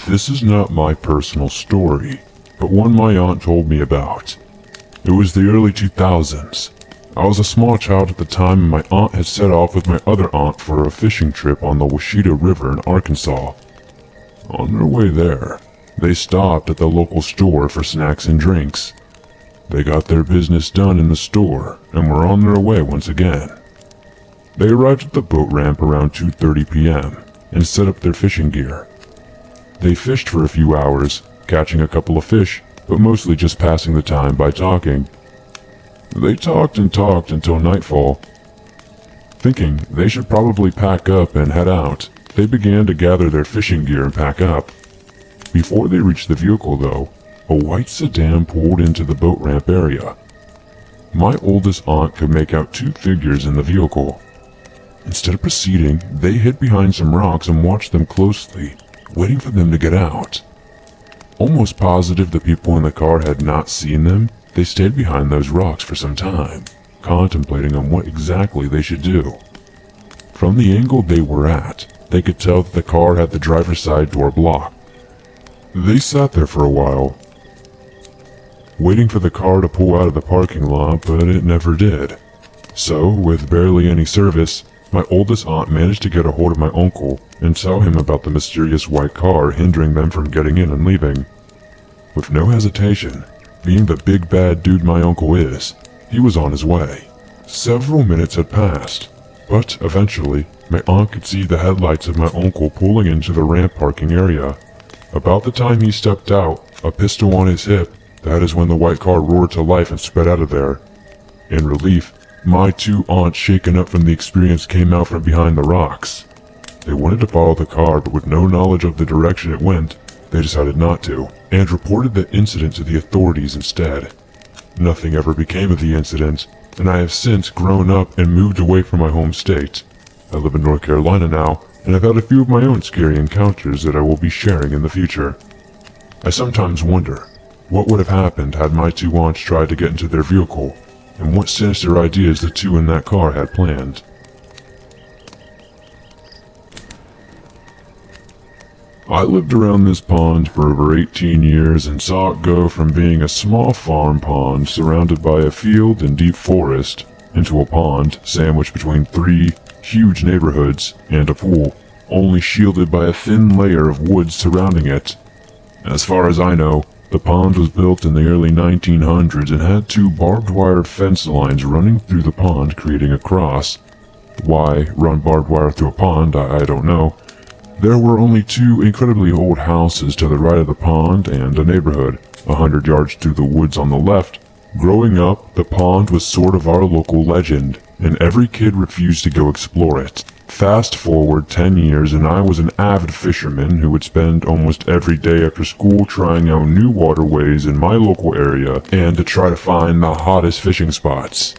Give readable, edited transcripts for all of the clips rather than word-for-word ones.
This is not my personal story, but one my aunt told me about. It was the early 2000s. I was a small child at the time and my aunt had set off with my other aunt for a fishing trip on the Washita River in Arkansas. On their way there, they stopped at the local store for snacks and drinks. They got their business done in the store and were on their way once again. They arrived at the boat ramp around 2:30 p.m. and set up their fishing gear. They fished for a few hours, catching a couple of fish, but mostly just passing the time by talking. They talked and talked until nightfall. Thinking they should probably pack up and head out, they began to gather their fishing gear and pack up. Before they reached the vehicle, though, a white sedan pulled into the boat ramp area. My oldest aunt could make out two figures in the vehicle. Instead of proceeding, they hid behind some rocks and watched them closely, waiting for them to get out. Almost positive the people in the car had not seen them, they stayed behind those rocks for some time, contemplating on what exactly they should do. From the angle they were at, they could tell that the car had the driver's side door blocked. They sat there for a while, waiting for the car to pull out of the parking lot, but it never did. So, with barely any service, my oldest aunt managed to get a hold of my uncle and tell him about the mysterious white car hindering them from getting in and leaving. With no hesitation, being the big bad dude my uncle is, he was on his way. Several minutes had passed, but eventually, my aunt could see the headlights of my uncle pulling into the ramp parking area. About the time he stepped out, a pistol on his hip, that is when the white car roared to life and sped out of there. In relief, my two aunts, shaken up from the experience, came out from behind the rocks. They wanted to follow the car, but with no knowledge of the direction it went, they decided not to, and reported the incident to the authorities instead. Nothing ever became of the incident, and I have since grown up and moved away from my home state. I live in North Carolina now, and I've had a few of my own scary encounters that I will be sharing in the future. I sometimes wonder, what would have happened had my two aunts tried to get into their vehicle, and what sinister ideas the two in that car had planned. I lived around this pond for over 18 years and saw it go from being a small farm pond surrounded by a field and deep forest into a pond sandwiched between three huge neighborhoods and a pool, only shielded by a thin layer of woods surrounding it. As far as I know, the pond was built in the early 1900s and had two barbed wire fence lines running through the pond creating a cross. Why run barbed wire through a pond, I don't know. There were only two incredibly old houses to the right of the pond and a neighborhood, 100 yards through the woods on the left. Growing up, the pond was sort of our local legend, and every kid refused to go explore it. Fast forward 10 years and I was an avid fisherman who would spend almost every day after school trying out new waterways in my local area and to try to find the hottest fishing spots.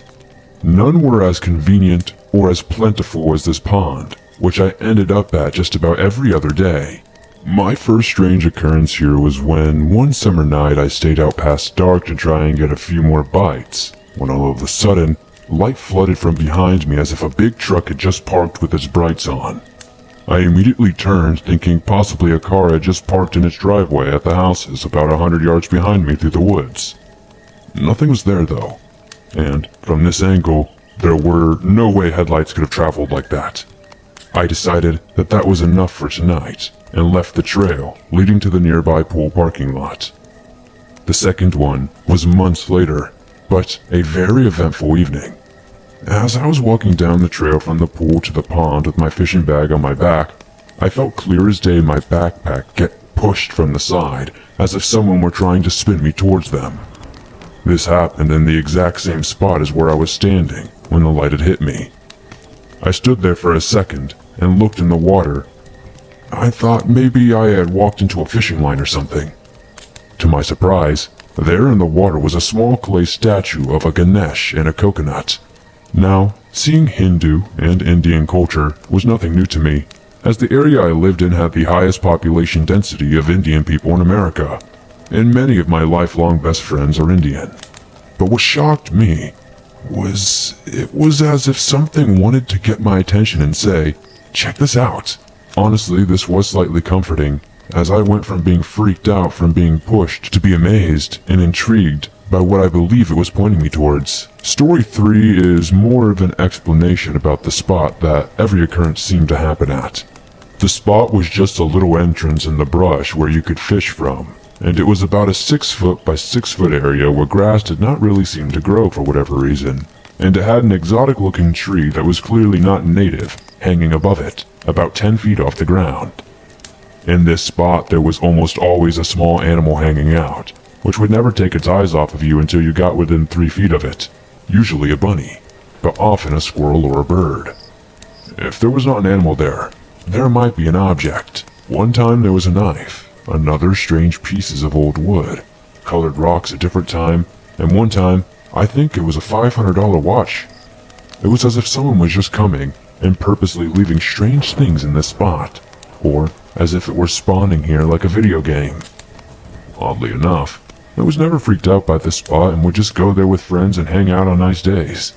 None were as convenient or as plentiful as this pond, which I ended up at just about every other day. My first strange occurrence here was when one summer night I stayed out past dark to try and get a few more bites, when all of a sudden, light flooded from behind me as if a big truck had just parked with its brights on. I immediately turned, thinking possibly a car had just parked in its driveway at the houses about 100 yards behind me through the woods. Nothing was there though, and from this angle, there were no way headlights could have traveled like that. I decided that that was enough for tonight, and left the trail leading to the nearby pool parking lot. The second one was months later, but a very eventful evening. As I was walking down the trail from the pool to the pond with my fishing bag on my back, I felt clear as day my backpack get pushed from the side, as if someone were trying to spin me towards them. This happened in the exact same spot as where I was standing when the light had hit me. I stood there for a second and looked in the water. I thought maybe I had walked into a fishing line or something. To my surprise, there in the water was a small clay statue of a Ganesh and a coconut. Now, seeing Hindu and Indian culture was nothing new to me, as the area I lived in had the highest population density of Indian people in America, and many of my lifelong best friends are Indian. But what shocked me was it was as if something wanted to get my attention and say, "Check this out." Honestly, this was slightly comforting, as I went from being freaked out from being pushed to be amazed and intrigued by what I believe it was pointing me towards. Story 3 is more of an explanation about the spot that every occurrence seemed to happen at. The spot was just a little entrance in the brush where you could fish from, and it was about a 6-foot by 6-foot area where grass did not really seem to grow for whatever reason, and it had an exotic looking tree that was clearly not native hanging above it, about 10 feet off the ground. In this spot there was almost always a small animal hanging out, which would never take its eyes off of you until you got within 3 feet of it, usually a bunny, but often a squirrel or a bird. If there was not an animal there, there might be an object. One time there was a knife, another strange pieces of old wood, colored rocks a different time, and one time, I think it was a $500 watch. It was as if someone was just coming and purposely leaving strange things in this spot, or as if it were spawning here like a video game. Oddly enough, I was never freaked out by this spot and would just go there with friends and hang out on nice days.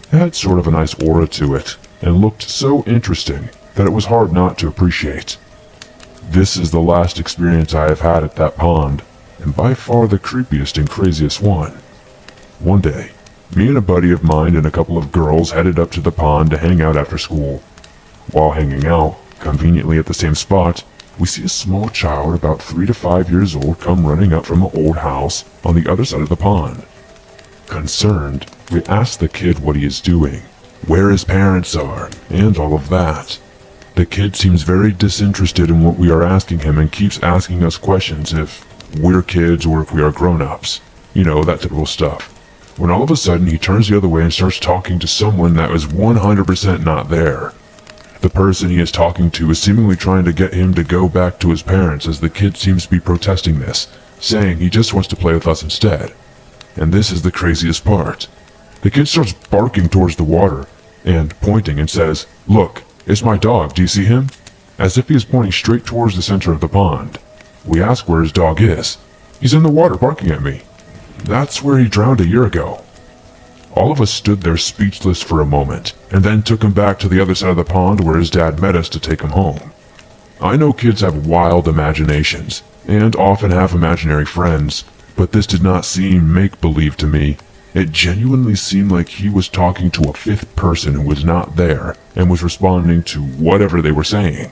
It had sort of a nice aura to it, and looked so interesting that it was hard not to appreciate. This is the last experience I have had at that pond, and by far the creepiest and craziest one. One day, me and a buddy of mine and a couple of girls headed up to the pond to hang out after school. While hanging out, conveniently at the same spot, we see a small child about 3 to 5 years old come running up from an old house on the other side of the pond. Concerned, we ask the kid what he is doing, where his parents are, and all of that. The kid seems very disinterested in what we are asking him and keeps asking us questions if we're kids or if we are grown-ups. You know, that typical stuff. When all of a sudden he turns the other way and starts talking to someone that is 100% not there. The person he is talking to is seemingly trying to get him to go back to his parents, as the kid seems to be protesting this, saying he just wants to play with us instead. And this is the craziest part. The kid starts barking towards the water and pointing and says, "Look, it's my dog, do you see him?" As if he is pointing straight towards the center of the pond. We ask where his dog is. "He's in the water barking at me." "That's where he drowned a year ago." All of us stood there speechless for a moment, and then took him back to the other side of the pond where his dad met us to take him home. I know kids have wild imaginations, and often have imaginary friends, but this did not seem make-believe to me. It genuinely seemed like he was talking to a fifth person who was not there, and was responding to whatever they were saying.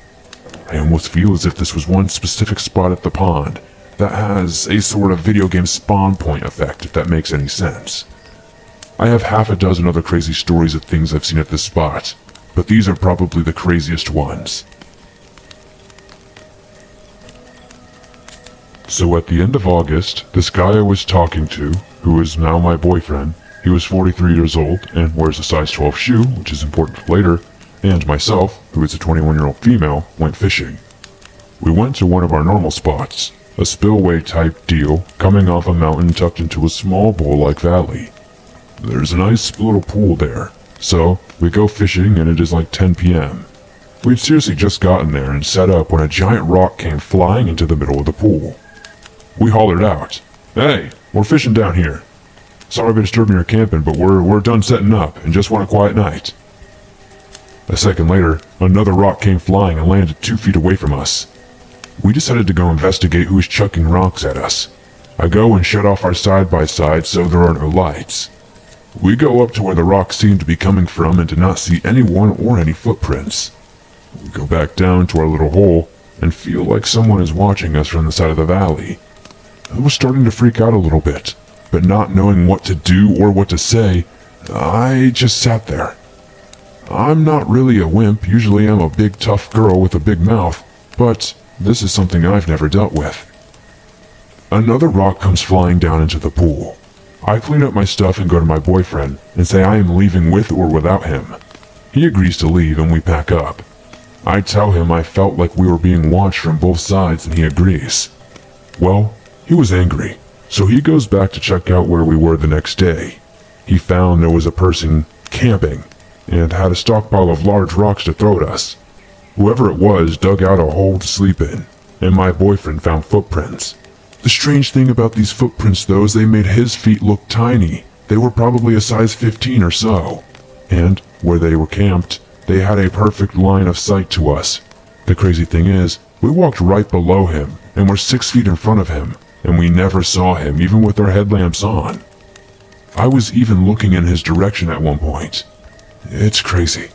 I almost feel as if this was one specific spot at the pond that has a sort of video game spawn point effect, if that makes any sense. I have half a dozen other crazy stories of things I've seen at this spot, but these are probably the craziest ones. So at the end of August, this guy I was talking to, who is now my boyfriend, he was 43 years old and wears a size 12 shoe, which is important for later, and myself, who is a 21-year-old female, went fishing. We went to one of our normal spots, a spillway type deal coming off a mountain tucked into a small bowl-like valley. There's a nice little pool there, so we go fishing and it is like 10 p.m. We'd seriously just gotten there and set up when a giant rock came flying into the middle of the pool. We hollered out, "Hey, we're fishing down here. Sorry for disturbing your camping, but we're done setting up and just want a quiet night." A second later, another rock came flying and landed 2 feet away from us. We decided to go investigate who was chucking rocks at us. I go and shut off our side-by-side so there are no lights. We go up to where the rock seemed to be coming from and did not see anyone or any footprints. We go back down to our little hole and feel like someone is watching us from the side of the valley. I was starting to freak out a little bit, but not knowing what to do or what to say, I just sat there. I'm not really a wimp, usually I'm a big tough girl with a big mouth, but this is something I've never dealt with. Another rock comes flying down into the pool. I clean up my stuff and go to my boyfriend and say I am leaving with or without him. He agrees to leave and we pack up. I tell him I felt like we were being watched from both sides and he agrees. Well, he was angry, so he goes back to check out where we were the next day. He found there was a person camping and had a stockpile of large rocks to throw at us. Whoever it was dug out a hole to sleep in, and my boyfriend found footprints. The strange thing about these footprints though is they made his feet look tiny. They were probably a size 15 or so. And where they were camped, they had a perfect line of sight to us. The crazy thing is, we walked right below him and were 6 feet in front of him, and we never saw him even with our headlamps on. I was even looking in his direction at one point. It's crazy.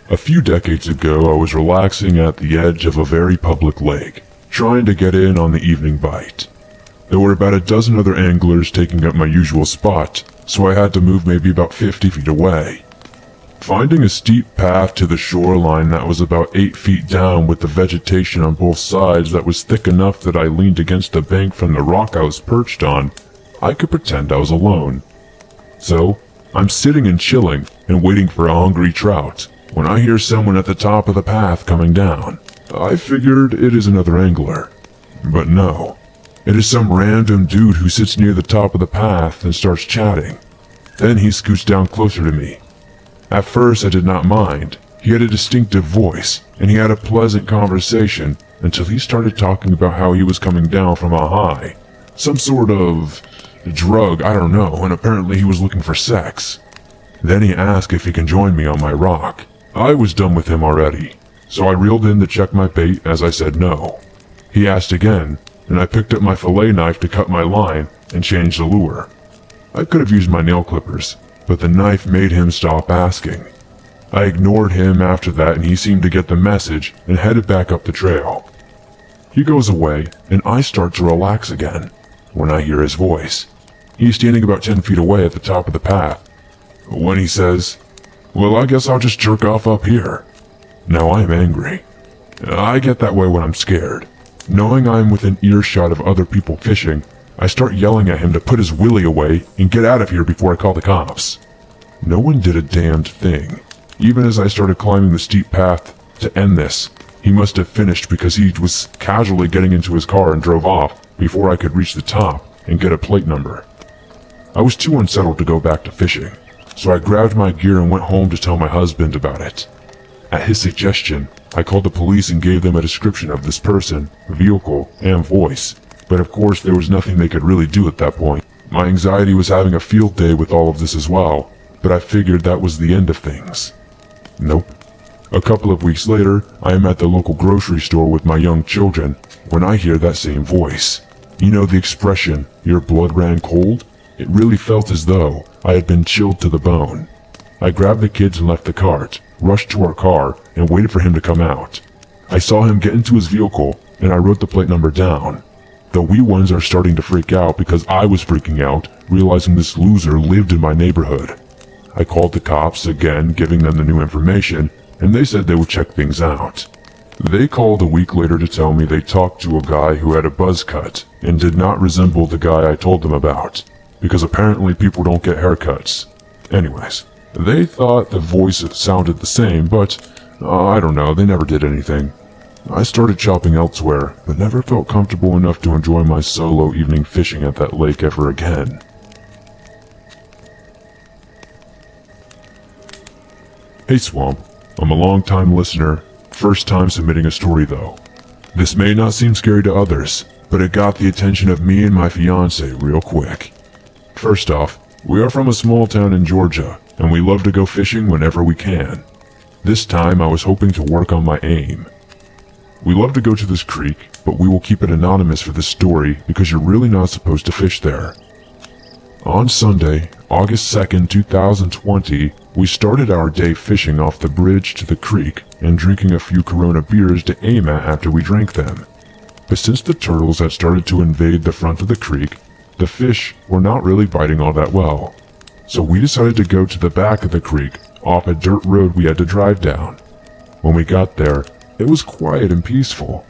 A few decades ago, I was relaxing at the edge of a very public lake, trying to get in on the evening bite. There were about a dozen other anglers taking up my usual spot, so I had to move maybe about 50 feet away. Finding a steep path to the shoreline that was about 8 feet down with the vegetation on both sides that was thick enough that I leaned against the bank from the rock I was perched on, I could pretend I was alone. So, I'm sitting and chilling and waiting for a hungry trout when I hear someone at the top of the path coming down. I figured it is another angler. But no, it is some random dude who sits near the top of the path and starts chatting. Then he scoots down closer to me. At first I did not mind. He had a distinctive voice, and he had a pleasant conversation until he started talking about how he was coming down from a high. Some sort of drug, I don't know, and apparently he was looking for sex. Then he asked if he can join me on my rock. I was done with him already, so I reeled in to check my bait as I said no. He asked again, and I picked up my fillet knife to cut my line and change the lure. I could have used my nail clippers, but the knife made him stop asking. I ignored him after that, and he seemed to get the message and headed back up the trail. He goes away, and I start to relax again when I hear his voice. He's standing about 10 feet away at the top of the path. When he says, "Well, I guess I'll just jerk off up here." Now I am angry. I get that way when I'm scared. Knowing I'm within earshot of other people fishing, I start yelling at him to put his willy away and get out of here before I call the cops. No one did a damned thing. Even as I started climbing the steep path to end this, he must have finished because he was casually getting into his car and drove off before I could reach the top and get a plate number. I was too unsettled to go back to fishing, so I grabbed my gear and went home to tell my husband about it. At his suggestion, I called the police and gave them a description of this person, vehicle, and voice, but of course there was nothing they could really do at that point. My anxiety was having a field day with all of this as well, but I figured that was the end of things. Nope. A couple of weeks later, I am at the local grocery store with my young children when I hear that same voice. You know the expression, "your blood ran cold"? It really felt as though I had been chilled to the bone. I grabbed the kids and left the cart, rushed to our car, and waited for him to come out. I saw him get into his vehicle, and I wrote the plate number down. The wee ones are starting to freak out because I was freaking out, realizing this loser lived in my neighborhood. I called the cops again, giving them the new information, and they said they would check things out. They called a week later to tell me they talked to a guy who had a buzz cut and did not resemble the guy I told them about, because apparently people don't get haircuts. Anyways, they thought the voice sounded the same, but I don't know, they never did anything. I started shopping elsewhere, but never felt comfortable enough to enjoy my solo evening fishing at that lake ever again. Hey Swamp, I'm a long-time listener, first time submitting a story though. This may not seem scary to others, but it got the attention of me and my fiance real quick. First off, we are from a small town in Georgia, and we love to go fishing whenever we can. This time I was hoping to work on my aim. We love to go to this creek, but we will keep it anonymous for this story because you're really not supposed to fish there. On Sunday, August 2nd, 2020, we started our day fishing off the bridge to the creek and drinking a few Corona beers to aim at after we drank them. But since the turtles had started to invade the front of the creek, the fish were not really biting all that well. So we decided to go to the back of the creek off a dirt road we had to drive down. When we got there, it was quiet and peaceful.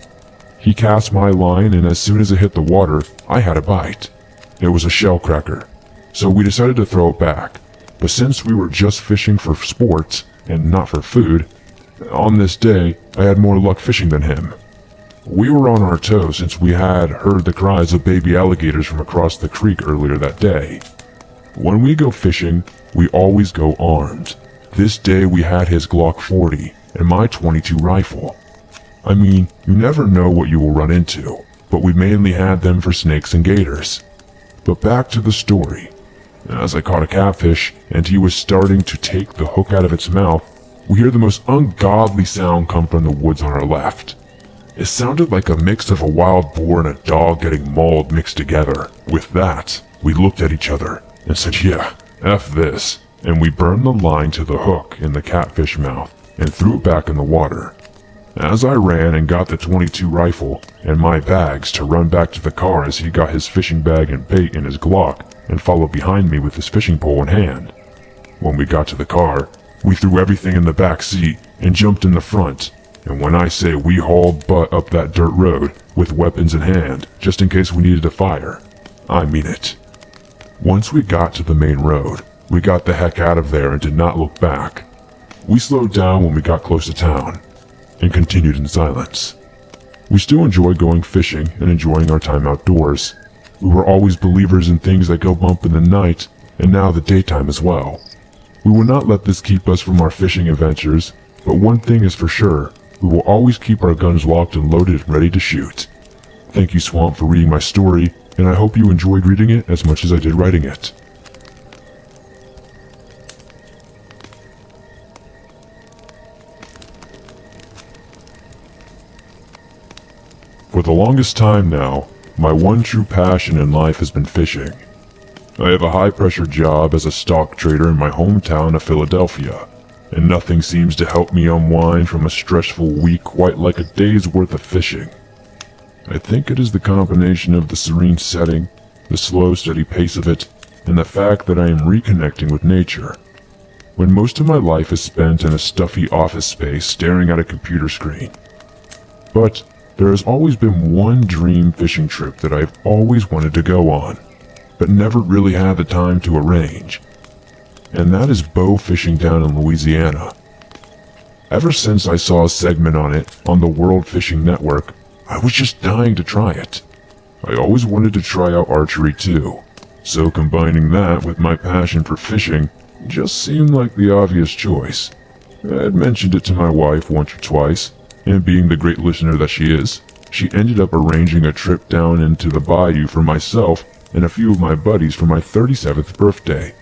He cast my line, and as soon as it hit the water, I had a bite. It was a shell cracker, so we decided to throw it back. But since we were just fishing for sports and not for food, on this day I had more luck fishing than him. We were on our toes since we had heard the cries of baby alligators from across the creek earlier that day. When we go fishing, we always go armed. This day we had his Glock 40 and my .22 rifle. I mean, you never know what you will run into, but we mainly had them for snakes and gators. But back to the story. As I caught a catfish and he was starting to take the hook out of its mouth, we hear the most ungodly sound come from the woods on our left. It sounded like a mix of a wild boar and a dog getting mauled mixed together. With that, we looked at each other and said, yeah, F this, and we burned the line to the hook in the catfish mouth and threw it back in the water. As I ran and got the .22 rifle and my bags to run back to the car as he got his fishing bag and bait in his Glock and followed behind me with his fishing pole in hand. When we got to the car, we threw everything in the back seat and jumped in the front, and when I say we hauled butt up that dirt road with weapons in hand just in case we needed to fire, I mean it. Once we got to the main road, we got the heck out of there and did not look back. We slowed down when we got close to town and continued in silence. We still enjoy going fishing and enjoying our time outdoors. We were always believers in things that go bump in the night, and now the daytime as well. We will not let this keep us from our fishing adventures, but one thing is for sure, we will always keep our guns locked and loaded and ready to shoot. Thank you, Swamp, for reading my story, and I hope you enjoyed reading it as much as I did writing it. For the longest time now, my one true passion in life has been fishing. I have a high-pressure job as a stock trader in my hometown of Philadelphia, and nothing seems to help me unwind from a stressful week quite like a day's worth of fishing. I think it is the combination of the serene setting, the slow, steady pace of it, and the fact that I am reconnecting with nature. When most of my life is spent in a stuffy office space staring at a computer screen. But there has always been one dream fishing trip that I've always wanted to go on, but never really had the time to arrange. And that is bow fishing down in Louisiana. Ever since I saw a segment on it on the World Fishing Network, I was just dying to try it. I always wanted to try out archery too, so combining that with my passion for fishing just seemed like the obvious choice. I had mentioned it to my wife once or twice, and being the great listener that she is, she ended up arranging a trip down into the bayou for myself and a few of my buddies for my 37th birthday.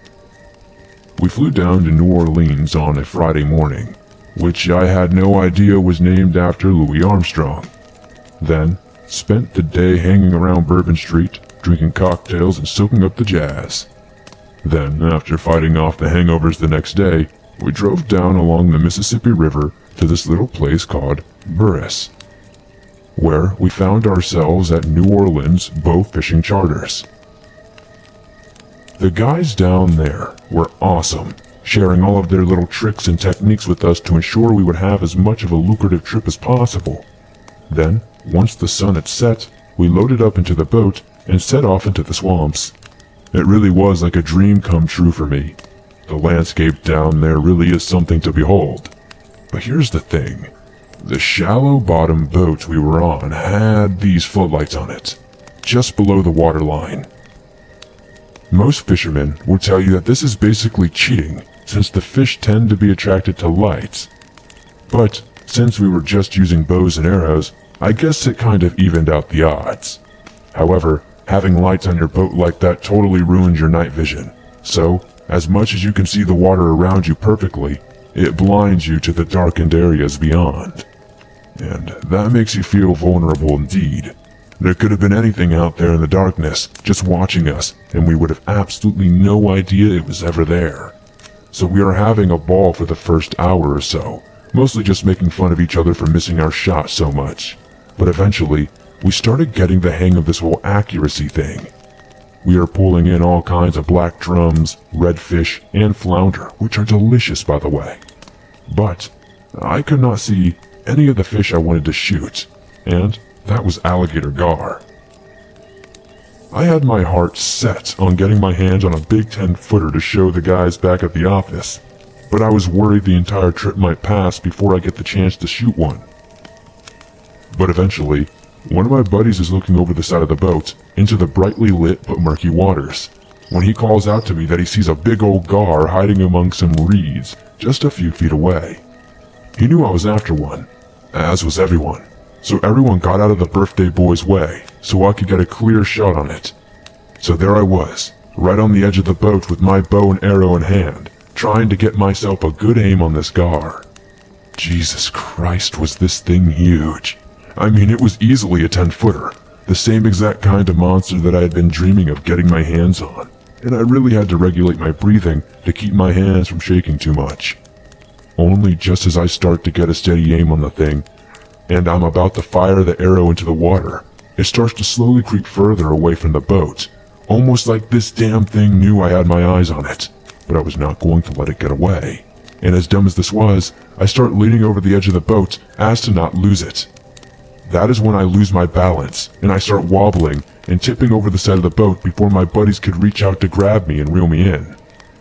We flew down to New Orleans on a Friday morning, which I had no idea was named after Louis Armstrong. Then, spent the day hanging around Bourbon Street, drinking cocktails and soaking up the jazz. Then, after fighting off the hangovers the next day, we drove down along the Mississippi River to this little place called Burris, where we found ourselves at New Orleans bow fishing charters. The guys down there were awesome, sharing all of their little tricks and techniques with us to ensure we would have as much of a lucrative trip as possible. Then, once the sun had set, we loaded up into the boat and set off into the swamps. It really was like a dream come true for me. The landscape down there really is something to behold. But here's the thing. The shallow bottom boat we were on had these floodlights on it, just below the waterline. Most fishermen will tell you that this is basically cheating, since the fish tend to be attracted to lights. But since we were just using bows and arrows, I guess it kind of evened out the odds. However, having lights on your boat like that totally ruins your night vision. So, as much as you can see the water around you perfectly, it blinds you to the darkened areas beyond. And that makes you feel vulnerable indeed. There could have been anything out there in the darkness, just watching us, and we would have absolutely no idea it was ever there. So we are having a ball for the first hour or so, mostly just making fun of each other for missing our shot so much. But eventually, we started getting the hang of this whole accuracy thing. We are pulling in all kinds of black drums, redfish, and flounder, which are delicious by the way. But I could not see any of the fish I wanted to shoot, and that was alligator gar. I had my heart set on getting my hands on a big 10-footer to show the guys back at the office, but I was worried the entire trip might pass before I get the chance to shoot one. But eventually, one of my buddies is looking over the side of the boat into the brightly lit but murky waters, when he calls out to me that he sees a big old gar hiding among some reeds just a few feet away. He knew I was after one, as was everyone, so everyone got out of the birthday boy's way so I could get a clear shot on it. So there I was, right on the edge of the boat with my bow and arrow in hand, trying to get myself a good aim on this gar. Jesus Christ, was this thing huge. I mean, it was easily a 10-footer, the same exact kind of monster that I had been dreaming of getting my hands on, and I really had to regulate my breathing to keep my hands from shaking too much. Only just as I start to get a steady aim on the thing, and I'm about to fire the arrow into the water, it starts to slowly creep further away from the boat, almost like this damn thing knew I had my eyes on it, but I was not going to let it get away. And as dumb as this was, I start leaning over the edge of the boat as to not lose it. That is when I lose my balance, and I start wobbling and tipping over the side of the boat before my buddies could reach out to grab me and reel me in.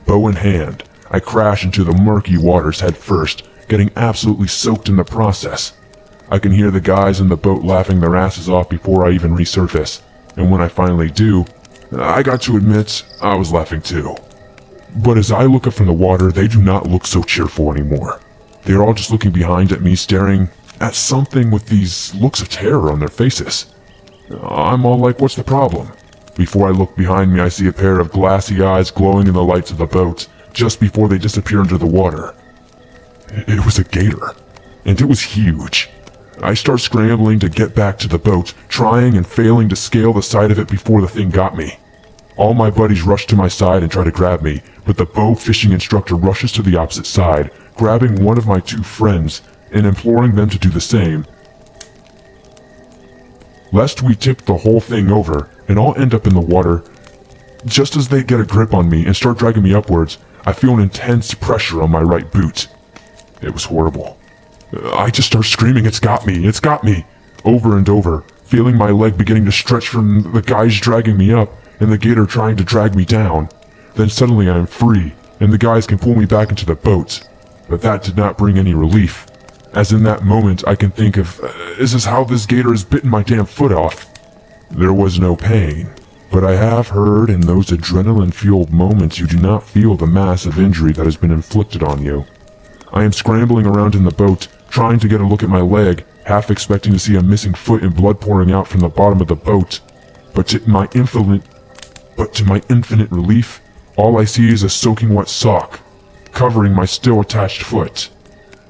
Bow in hand, I crash into the murky waters head first, getting absolutely soaked in the process. I can hear the guys in the boat laughing their asses off before I even resurface, and when I finally do, I got to admit, I was laughing too. But as I look up from the water, they do not look so cheerful anymore. They are all just looking behind at me, staring at something with these looks of terror on their faces. I'm all like, what's the problem? Before I look behind me, I see a pair of glassy eyes glowing in the lights of the boat, just before they disappear under the water. It was a gator, and it was huge. I start scrambling to get back to the boat, trying and failing to scale the side of it before the thing got me. All my buddies rush to my side and try to grab me, but the bow fishing instructor rushes to the opposite side, grabbing one of my two friends and imploring them to do the same, lest we tip the whole thing over and all end up in the water. Just as they get a grip on me and start dragging me upwards, I feel an intense pressure on my right boot. It was horrible. I just start screaming, "It's got me! It's got me!" over and over, feeling my leg beginning to stretch from the guys dragging me up and the gator trying to drag me down. Then suddenly I am free, and the guys can pull me back into the boat. But that did not bring any relief, as in that moment I can think of, is this how this gator has bitten my damn foot off? There was no pain, but I have heard in those adrenaline-fueled moments you do not feel the massive injury that has been inflicted on you. I am scrambling around in the boat, trying to get a look at my leg, half expecting to see a missing foot and blood pouring out from the bottom of the boat. But to my infinite relief, all I see is a soaking wet sock, covering my still attached foot.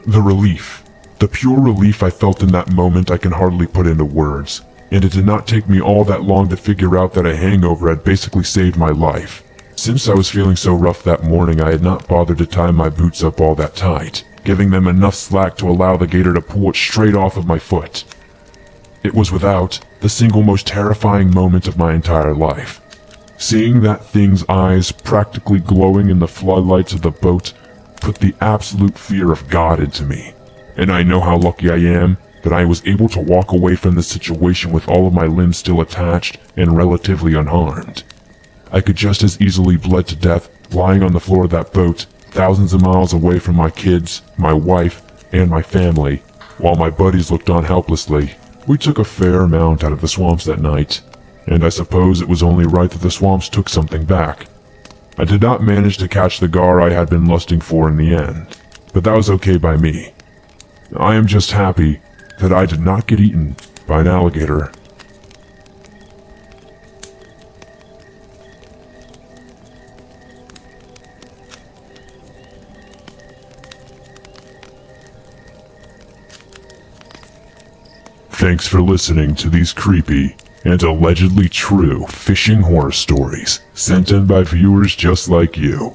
The pure relief I felt in that moment I can hardly put into words, and it did not take me all that long to figure out that a hangover had basically saved my life. Since I was feeling so rough that morning, I had not bothered to tie my boots up all that tight, giving them enough slack to allow the gator to pull it straight off of my foot. It was without the single most terrifying moment of my entire life. Seeing that thing's eyes practically glowing in the floodlights of the boat put the absolute fear of God into me. And I know how lucky I am that I was able to walk away from the situation with all of my limbs still attached and relatively unharmed. I could just as easily bled to death lying on the floor of that boat, thousands of miles away from my kids, my wife, and my family, while my buddies looked on helplessly. We took a fair amount out of the swamps that night, and I suppose it was only right that the swamps took something back. I did not manage to catch the gar I had been lusting for in the end, but that was okay by me. I am just happy that I did not get eaten by an alligator. Thanks for listening to these creepy and allegedly true fishing horror stories sent in by viewers just like you.